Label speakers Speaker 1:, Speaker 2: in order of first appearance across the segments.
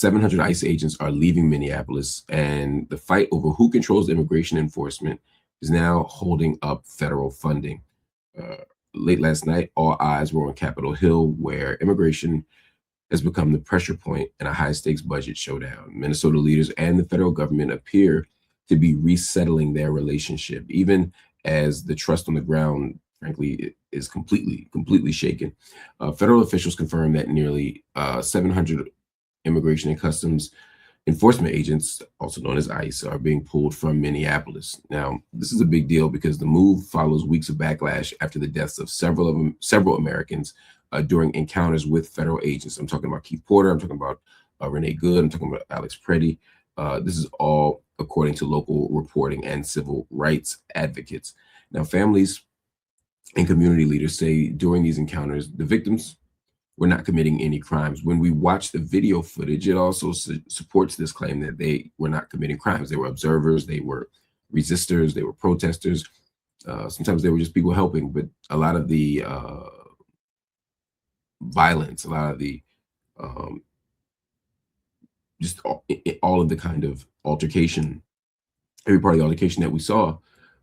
Speaker 1: 700 ICE agents are leaving Minneapolis, and the fight over who controls immigration enforcement is now holding up federal funding. Late last night, all eyes were on Capitol Hill, where immigration has become the pressure point in a high-stakes budget showdown. Minnesota leaders and the federal government appear to be resettling their relationship, even as the trust on the ground, frankly, is completely shaken. Federal officials confirmed that nearly 700 Immigration and Customs enforcement agents, also known as ICE, are being pulled from Minneapolis. Now, this is a big deal because the move follows weeks of backlash after the deaths of several Americans during encounters with federal agents. I'm talking about Keith Porter. I'm talking about Renee Good. I'm talking about Alex Preddy. This is all according to local reporting and civil rights advocates. Now, families and community leaders say during these encounters, the victims were not committing any crimes. When we watch the video footage, it also supports this claim that they were not committing crimes. They were observers, they were resistors, they were protesters. Sometimes they were just people helping, but a lot of the violence, a lot of the just all of the kind of altercation, every part of the altercation that we saw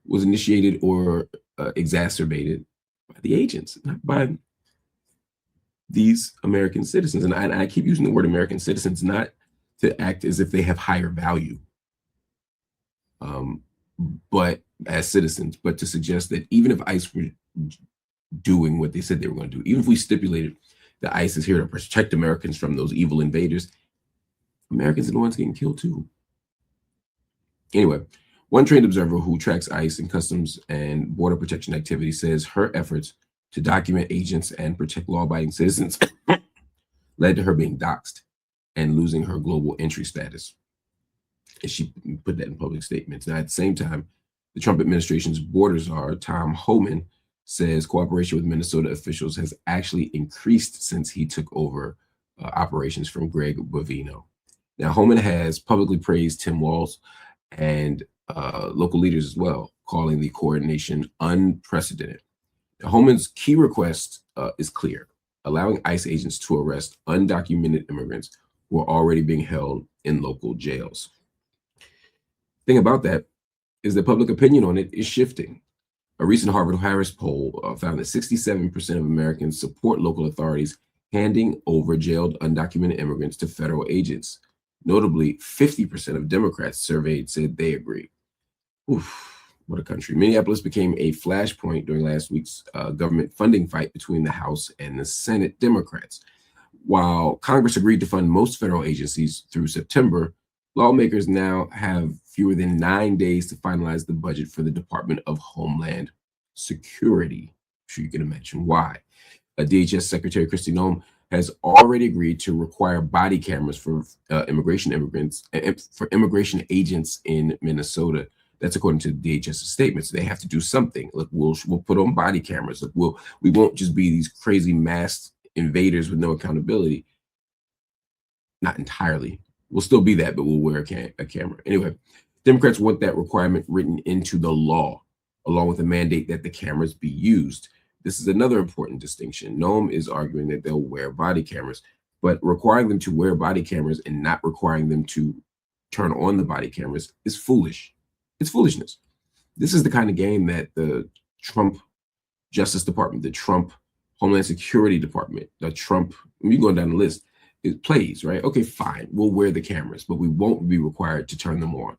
Speaker 1: was initiated or exacerbated by the agents, not by these American citizens. And I keep using the word American citizens, not to act as if they have higher value, but as citizens, but to suggest that even if ICE were doing what they said they were going to do, even if we stipulated that ICE is here to protect Americans from those evil invaders, Americans are the ones getting killed too. Anyway, one trained observer who tracks ICE and Customs and Border Protection activity says her efforts to document agents and protect law-abiding citizens led to her being doxxed and losing her global entry status. And she put that in public statements. Now, at the same time, the Trump administration's border czar, Tom Homan, says cooperation with Minnesota officials has actually increased since he took over operations from Greg Bovino. Now, Homan has publicly praised Tim Walz and local leaders as well, calling the coordination unprecedented. Homan's key request is clear: allowing ICE agents to arrest undocumented immigrants who are already being held in local jails. The thing about that is that public opinion on it is shifting. A recent Harvard-Harris poll found that 67% of Americans support local authorities handing over jailed undocumented immigrants to federal agents. Notably, 50% of Democrats surveyed said they agree. Oof. What a country. Minneapolis became a flashpoint during last week's government funding fight between the House and the Senate Democrats. While Congress agreed to fund most federal agencies through September, lawmakers now have fewer than 9 days to finalize the budget for the Department of Homeland Security. I'm sure you can imagine why. DHS Secretary Kristi Noem has already agreed to require body cameras for immigration agents in Minnesota. That's according to the DHS statements. They have to do something. Look, we'll put on body cameras. Look, we won't just be these crazy masked invaders with no accountability. Not entirely. We'll still be that, but we'll wear a camera. Anyway, Democrats want that requirement written into the law, along with a mandate that the cameras be used. This is another important distinction. Noem is arguing that they'll wear body cameras, but requiring them to wear body cameras and not requiring them to turn on the body cameras is foolish. It's foolishness. This is the kind of game that the Trump Justice Department, the Trump Homeland Security Department, the Trump, you going down the list, it plays, right? Okay, fine. We'll wear the cameras, but we won't be required to turn them on.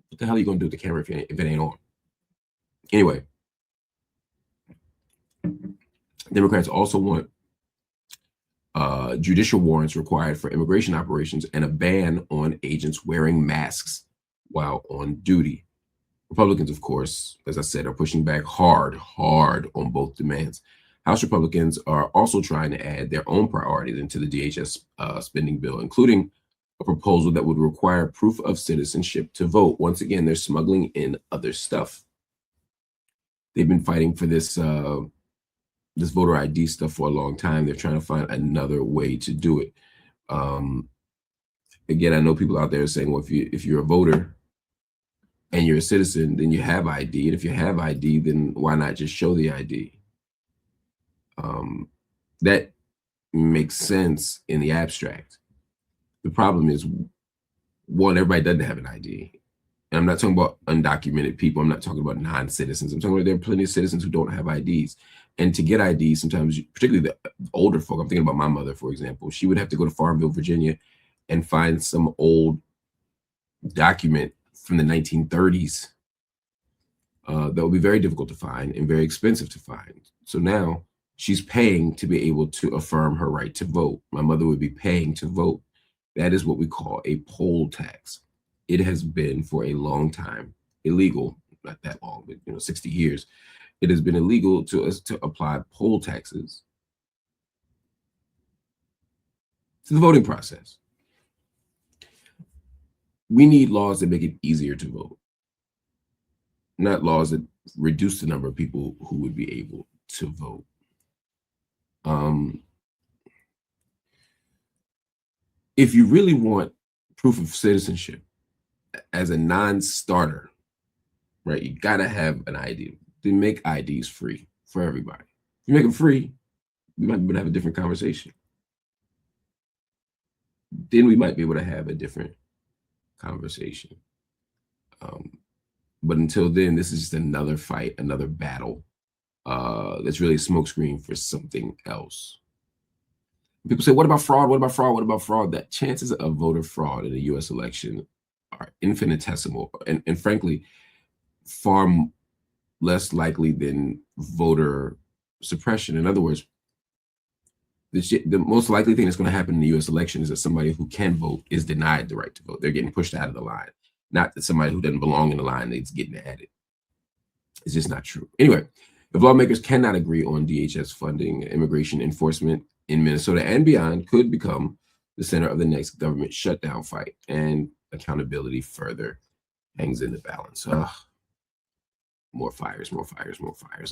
Speaker 1: What the hell are you going to do with the camera if it ain't on? Anyway, Democrats also want judicial warrants required for immigration operations and a ban on agents wearing masks while on duty. Republicans, of course, as I said, are pushing back hard on both demands. House Republicans are also trying to add their own priorities into the DHS spending bill, including a proposal that would require proof of citizenship to vote. Once again, they're smuggling in other stuff. They've been fighting for this this voter ID stuff for a long time. They're trying to find another way to do it. Again, I know people out there saying, well, if you're a voter and you're a citizen, then you have ID. And if you have ID, then why not just show the ID? That makes sense in the abstract. The problem is, one, everybody doesn't have an ID. And I'm not talking about undocumented people. I'm not talking about non-citizens. I'm talking about there are plenty of citizens who don't have IDs. And to get IDs, sometimes, particularly the older folk, I'm thinking about my mother, for example, she would have to go to Farmville, Virginia, and find some old document from the 1930s that would be very difficult to find and very expensive to find. So now she's paying to be able to affirm her right to vote. My mother would be paying to vote. That is what we call a poll tax. It has been for a long time illegal, not that long, but 60 years. It has been illegal to us to apply poll taxes to the voting process. We need laws that make it easier to vote, not laws that reduce the number of people who would be able to vote. If you really want proof of citizenship as a non-starter, right, you gotta have an ID. Then make IDs free for everybody. If you make them free, we might be able to have a different conversation. Then we might be able to have a different conversation. But until then, this is just another fight, another battle that's really a smokescreen for something else. People say, what about fraud? What about fraud? What about fraud? That chances of voter fraud in a U.S. election are infinitesimal and frankly, far less likely than voter suppression. In other words, the most likely thing that's going to happen in the U.S. election is that somebody who can vote is denied the right to vote. They're getting pushed out of the line. Not that somebody who doesn't belong in the line is getting added. It's just not true. Anyway, if lawmakers cannot agree on DHS funding, immigration enforcement in Minnesota and beyond could become the center of the next government shutdown fight, and accountability further hangs in the balance. More fires, more fires, more fires.